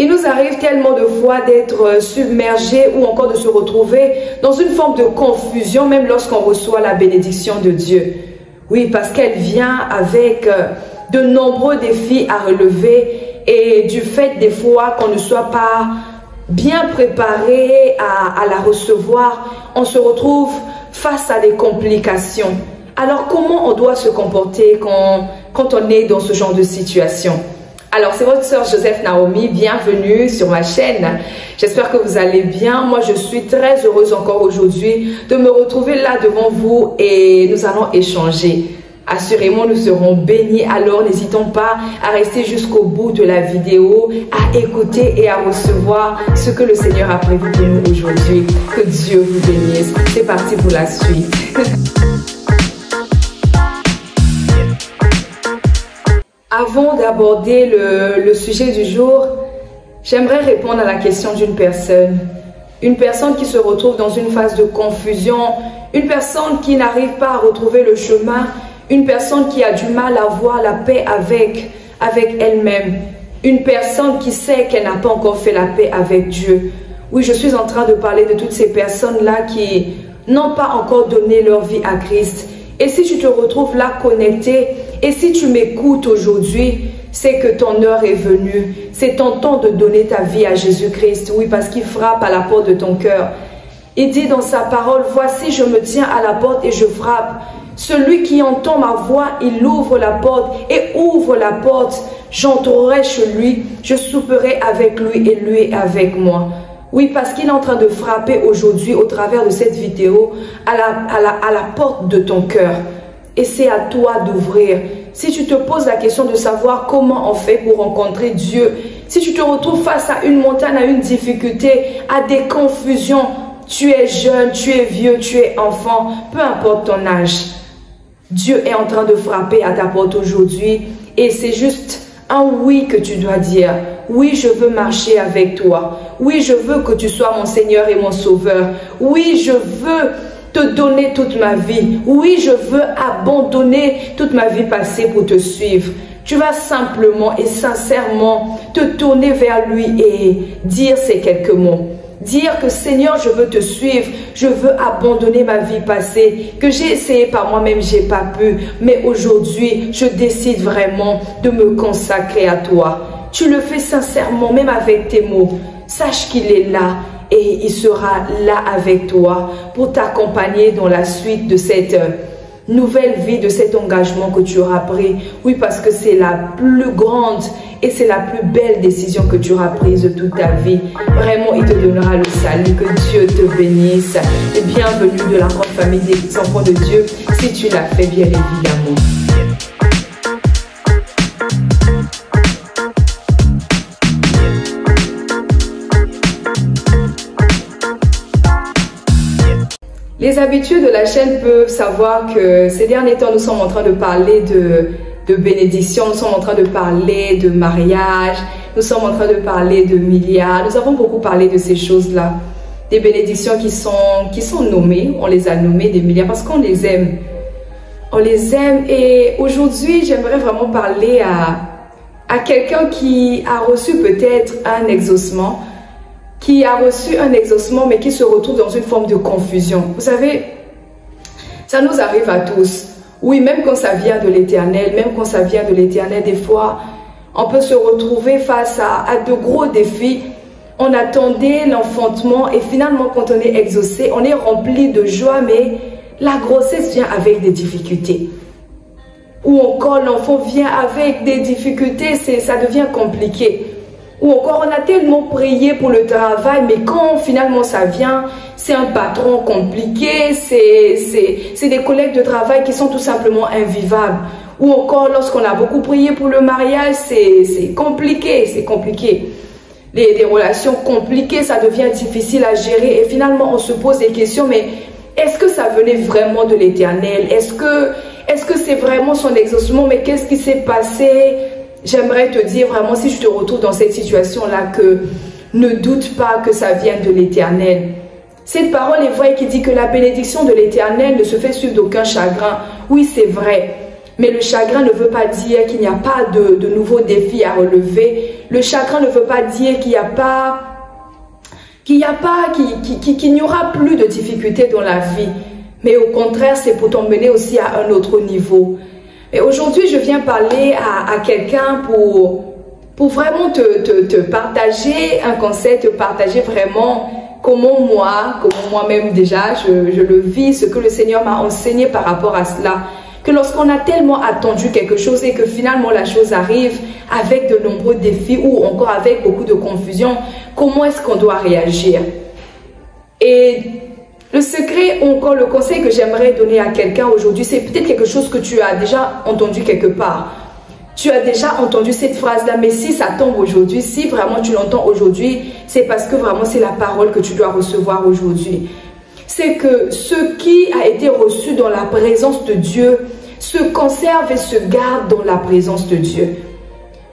Il nous arrive tellement de fois d'être submergés ou encore de se retrouver dans une forme de confusion, même lorsqu'on reçoit la bénédiction de Dieu. Oui, parce qu'elle vient avec de nombreux défis à relever et du fait des fois qu'on ne soit pas bien préparé à la recevoir, on se retrouve face à des complications. Alors comment on doit se comporter quand on est dans ce genre de situation? Alors, c'est votre sœur Joseph Naomi, bienvenue sur ma chaîne. J'espère que vous allez bien. Moi, je suis très heureuse encore aujourd'hui de me retrouver là devant vous et nous allons échanger. Assurément, nous serons bénis. Alors, n'hésitons pas à rester jusqu'au bout de la vidéo, à écouter et à recevoir ce que le Seigneur a prévu pour nous aujourd'hui. Que Dieu vous bénisse. C'est parti pour la suite. Avant d'aborder le sujet du jour, j'aimerais répondre à la question d'une personne. Une personne qui se retrouve dans une phase de confusion, une personne qui n'arrive pas à retrouver le chemin, une personne qui a du mal à voir la paix avec elle-même, une personne qui sait qu'elle n'a pas encore fait la paix avec Dieu. Oui, je suis en train de parler de toutes ces personnes-là qui n'ont pas encore donné leur vie à Christ. Et si tu te retrouves là connecté, et si tu m'écoutes aujourd'hui, c'est que ton heure est venue. C'est ton temps de donner ta vie à Jésus-Christ. Oui, parce qu'il frappe à la porte de ton cœur. Il dit dans sa parole, « Voici, je me tiens à la porte et je frappe. Celui qui entend ma voix, il ouvre la porte et ouvre la porte. J'entrerai chez lui, je souperai avec lui et lui avec moi. » Oui, parce qu'il est en train de frapper aujourd'hui au travers de cette vidéo à la porte de ton cœur. Et c'est à toi d'ouvrir. Si tu te poses la question de savoir comment on fait pour rencontrer Dieu, si tu te retrouves face à une montagne, à une difficulté, à des confusions, tu es jeune, tu es vieux, tu es enfant, peu importe ton âge, Dieu est en train de frapper à ta porte aujourd'hui et c'est juste un oui que tu dois dire. Oui, je veux marcher avec toi. Oui, je veux que tu sois mon Seigneur et mon Sauveur. Oui, je veux te donner toute ma vie. Oui, je veux abandonner toute ma vie passée pour te suivre. Tu vas simplement et sincèrement te tourner vers lui et dire ces quelques mots. Dire que Seigneur, je veux te suivre, je veux abandonner ma vie passée, que j'ai essayé par moi-même, j'ai pas pu, mais aujourd'hui, je décide vraiment de me consacrer à toi. Tu le fais sincèrement, même avec tes mots. Sache qu'il est là et il sera là avec toi pour t'accompagner dans la suite de cette nouvelle vie, de cet engagement que tu auras pris. Oui, parce que c'est la plus grande et c'est la plus belle décision que tu auras prise de toute ta vie. Vraiment, il te donnera le salut. Que Dieu te bénisse. Et bienvenue de la grande famille des enfants de Dieu, si tu l'as fait, bien évidemment. Les habitués de la chaîne peuvent savoir que ces derniers temps, nous sommes en train de parler de bénédiction, nous sommes en train de parler de mariage, nous sommes en train de parler de milliards. Nous avons beaucoup parlé de ces choses-là. Des bénédictions qui sont nommées, on les a nommées des milliards parce qu'on les aime. On les aime et aujourd'hui, j'aimerais vraiment parler à quelqu'un qui a reçu peut-être un exaucement, mais qui se retrouve dans une forme de confusion. Vous savez, ça nous arrive à tous. Oui, même quand ça vient de l'Éternel, des fois, on peut se retrouver face à de gros défis. On attendait l'enfantement et finalement, quand on est exaucé, on est rempli de joie, mais la grossesse vient avec des difficultés. Ou encore, l'enfant vient avec des difficultés, ça devient compliqué. Ou encore, on a tellement prié pour le travail, mais quand finalement ça vient, c'est un patron compliqué, c'est des collègues de travail qui sont tout simplement invivables. Ou encore, lorsqu'on a beaucoup prié pour le mariage, c'est compliqué, des relations compliquées, ça devient difficile à gérer. Et finalement, on se pose des questions, mais est-ce que ça venait vraiment de l'Éternel? Est-ce que c'est vraiment son exaucement? Mais qu'est-ce qui s'est passé? J'aimerais te dire vraiment, si tu te retrouves dans cette situation-là, que ne doute pas que ça vienne de l'Éternel. Cette parole est vraie qui dit que la bénédiction de l'Éternel ne se fait suivre d'aucun chagrin. Oui, c'est vrai. Mais le chagrin ne veut pas dire qu'il n'y a pas de nouveaux défis à relever. Le chagrin ne veut pas dire qu'il n'y aura plus de difficultés dans la vie. Mais au contraire, c'est pour t'emmener aussi à un autre niveau. Et aujourd'hui, je viens parler à quelqu'un pour vraiment te partager un conseil, te partager vraiment comment moi-même déjà, je le vis, ce que le Seigneur m'a enseigné par rapport à cela. Que lorsqu'on a tellement attendu quelque chose et que finalement la chose arrive avec de nombreux défis ou encore avec beaucoup de confusion, comment est-ce qu'on doit réagir? Et le secret ou encore le conseil que j'aimerais donner à quelqu'un aujourd'hui, c'est peut-être quelque chose que tu as déjà entendu quelque part. Tu as déjà entendu cette phrase-là, mais si ça tombe aujourd'hui, si vraiment tu l'entends aujourd'hui, c'est parce que vraiment c'est la parole que tu dois recevoir aujourd'hui. C'est que ce qui a été reçu dans la présence de Dieu se conserve et se garde dans la présence de Dieu.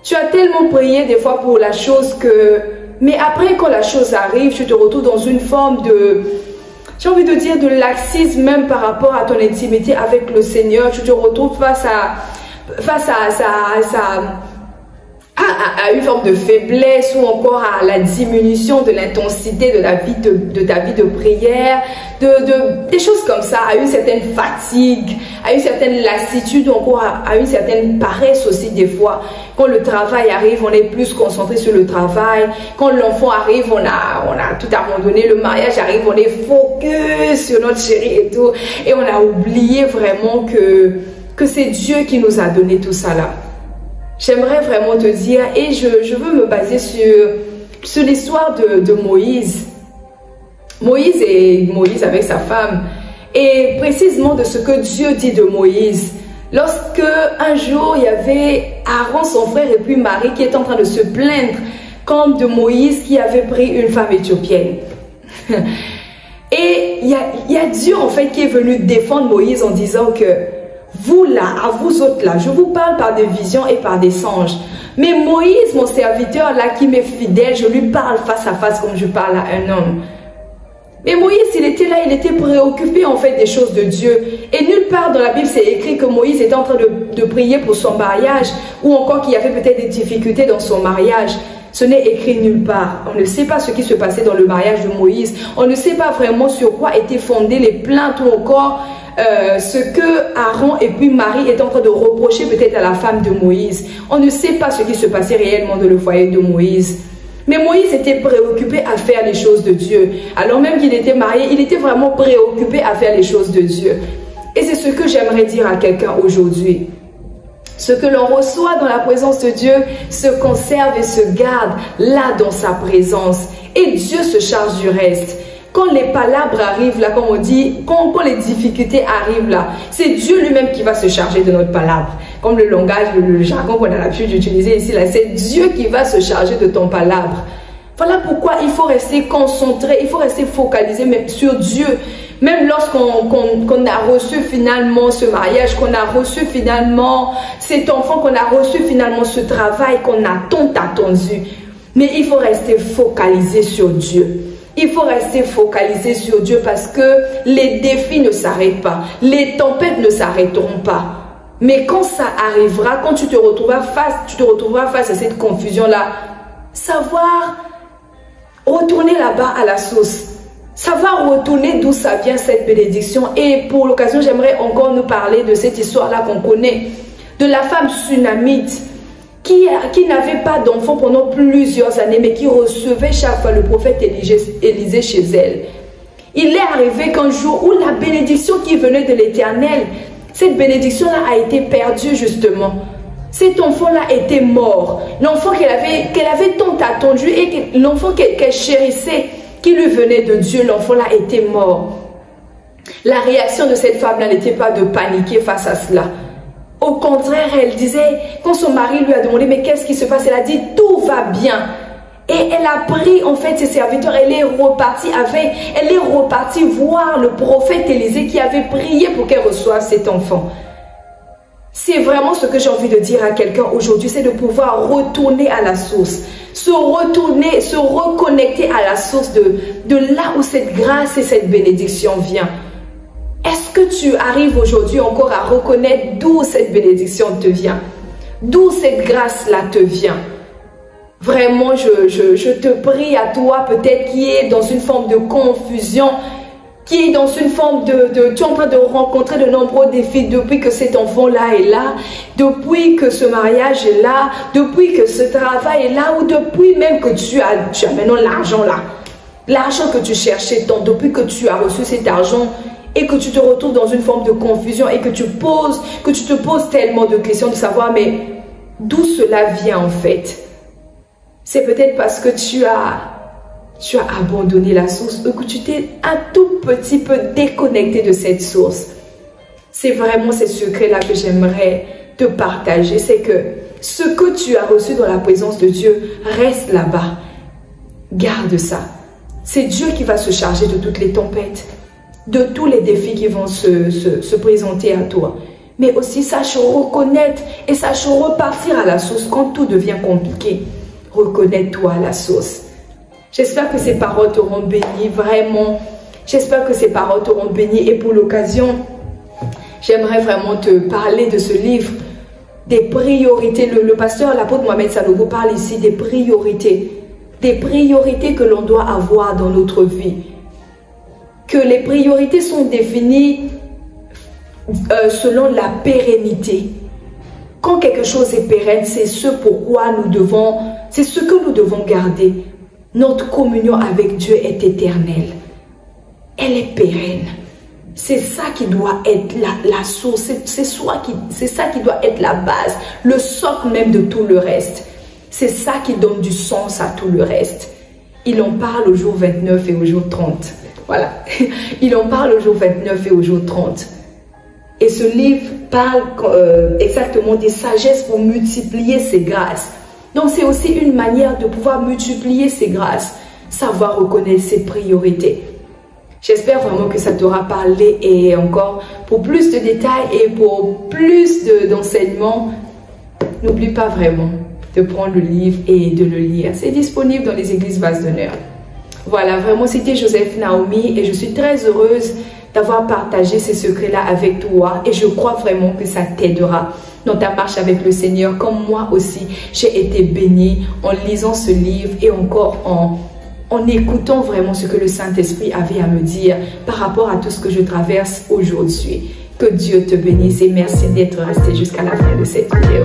Tu as tellement prié des fois pour la chose que... Mais après, quand la chose arrive, tu te retrouves dans une forme de... J'ai envie de dire de laxisme même par rapport à ton intimité avec le Seigneur. Tu te retrouves face à une forme de faiblesse ou encore à la diminution de l'intensité de ta vie de prière, des choses comme ça, à une certaine fatigue, à une certaine lassitude ou encore à une certaine paresse aussi des fois. Quand le travail arrive, on est plus concentré sur le travail. Quand l'enfant arrive, on a tout abandonné. Le mariage arrive, on est focus sur notre chérie et tout. Et on a oublié vraiment que c'est Dieu qui nous a donné tout ça là. J'aimerais vraiment te dire, et je veux me baser sur l'histoire de Moïse. Moïse avec sa femme. Et précisément de ce que Dieu dit de Moïse. Lorsque un jour, il y avait Aaron, son frère, et puis Marie qui est en train de se plaindre comme de Moïse qui avait pris une femme éthiopienne. Et il y a Dieu en fait qui est venu défendre Moïse en disant que vous là, à vous autres là, je vous parle par des visions et par des songes. Mais Moïse, mon serviteur là, qui m'est fidèle, je lui parle face à face comme je parle à un homme. Mais Moïse, il était là, il était préoccupé en fait des choses de Dieu. Et nulle part dans la Bible, c'est écrit que Moïse était en train de prier pour son mariage ou encore qu'il y avait peut-être des difficultés dans son mariage. Ce n'est écrit nulle part. On ne sait pas ce qui se passait dans le mariage de Moïse. On ne sait pas vraiment sur quoi étaient fondées les plaintes ou encore ce que Aaron et puis Marie étaient en train de reprocher peut-être à la femme de Moïse. On ne sait pas ce qui se passait réellement dans le foyer de Moïse. Mais Moïse était préoccupé à faire les choses de Dieu. Alors même qu'il était marié, il était vraiment préoccupé à faire les choses de Dieu. Et c'est ce que j'aimerais dire à quelqu'un aujourd'hui. Ce que l'on reçoit dans la présence de Dieu se conserve et se garde là dans sa présence. Et Dieu se charge du reste. Quand les palabres arrivent là, comme on dit, quand les difficultés arrivent là, c'est Dieu lui-même qui va se charger de notre palabre. Comme le langage, le jargon qu'on a l'habitude d'utiliser ici, là, c'est Dieu qui va se charger de ton palabre. Voilà pourquoi il faut rester concentré, il faut rester focalisé même sur Dieu. Même lorsqu'on a reçu finalement ce mariage, qu'on a reçu finalement cet enfant, qu'on a reçu finalement ce travail qu'on a tant attendu. Mais il faut rester focalisé sur Dieu. Il faut rester focalisé sur Dieu parce que les défis ne s'arrêtent pas. Les tempêtes ne s'arrêteront pas. Mais quand ça arrivera, quand tu te retrouveras face à cette confusion-là, savoir retourner là-bas à la source. Savoir retourner d'où ça vient cette bénédiction. Et pour l'occasion, j'aimerais encore nous parler de cette histoire-là qu'on connaît. De la femme Sunamite qui n'avait pas d'enfant pendant plusieurs années, mais qui recevait chaque fois le prophète Élisée chez elle. Il est arrivé qu'un jour où la bénédiction qui venait de l'Éternel, cette bénédiction-là a été perdue justement. Cet enfant-là était mort. L'enfant qu'elle avait tant attendu et l'enfant qu'elle chérissait, qui lui venait de Dieu, l'enfant-là était mort. La réaction de cette femme-là n'était pas de paniquer face à cela. Au contraire, elle disait, quand son mari lui a demandé, mais qu'est-ce qui se passe? Elle a dit, tout va bien. Et elle a pris en fait ses serviteurs, elle est repartie voir le prophète Élisée qui avait prié pour qu'elle reçoive cet enfant. C'est vraiment ce que j'ai envie de dire à quelqu'un aujourd'hui, c'est de pouvoir retourner à la source, se reconnecter à la source de là où cette grâce et cette bénédiction vient. Est-ce que tu arrives aujourd'hui encore à reconnaître d'où cette bénédiction te vient? D'où cette grâce-là te vient? Vraiment, je te prie à toi, peut-être qui est dans une forme de confusion, qui est dans une forme tu es en train de rencontrer de nombreux défis depuis que cet enfant-là est là, depuis que ce mariage est là, depuis que ce travail est là, ou depuis même que tu as maintenant l'argent là. L'argent que tu cherchais tant, depuis que tu as reçu cet argent et que tu te retrouves dans une forme de confusion et que tu te poses tellement de questions de savoir, mais d'où cela vient en fait? C'est peut-être parce que tu as abandonné la source ou que tu t'es un tout petit peu déconnecté de cette source. C'est vraiment ces secrets-là que j'aimerais te partager. C'est que ce que tu as reçu dans la présence de Dieu reste là-bas. Garde ça. C'est Dieu qui va se charger de toutes les tempêtes, de tous les défis qui vont se présenter à toi. Mais aussi sache reconnaître et sache repartir à la source quand tout devient compliqué. Reconnais-toi à la source. J'espère que ces paroles t'auront béni, vraiment. J'espère que ces paroles t'auront béni. Et pour l'occasion, j'aimerais vraiment te parler de ce livre, des priorités. Le pasteur, l'apôtre Mohamed Sanogo parle ici des priorités que l'on doit avoir dans notre vie. Que les priorités sont définies selon la pérennité. Quand quelque chose est pérenne, c'est ce pourquoi nous devons, c'est ce que nous devons garder. Notre communion avec Dieu est éternelle. Elle est pérenne. C'est ça qui doit être la source. C'est ça qui doit être la base, le socle même de tout le reste. C'est ça qui donne du sens à tout le reste. Il en parle au jour 29 et au jour 30. Voilà. Il en parle au jour 29 et au jour 30. Et ce livre parle exactement des sagesses pour multiplier ses grâces. Donc c'est aussi une manière de pouvoir multiplier ses grâces, savoir reconnaître ses priorités. J'espère vraiment que ça t'aura parlé et encore pour plus de détails et pour plus d'enseignements, n'oublie pas vraiment de prendre le livre et de le lire. C'est disponible dans les églises Vase d'Honneur. Voilà, vraiment c'était Joseph Naomi et je suis très heureuse d'avoir partagé ces secrets-là avec toi et je crois vraiment que ça t'aidera dans ta marche avec le Seigneur, comme moi aussi j'ai été bénie en lisant ce livre et encore en écoutant vraiment ce que le Saint-Esprit avait à me dire par rapport à tout ce que je traverse aujourd'hui. Que Dieu te bénisse et merci d'être resté jusqu'à la fin de cette vidéo.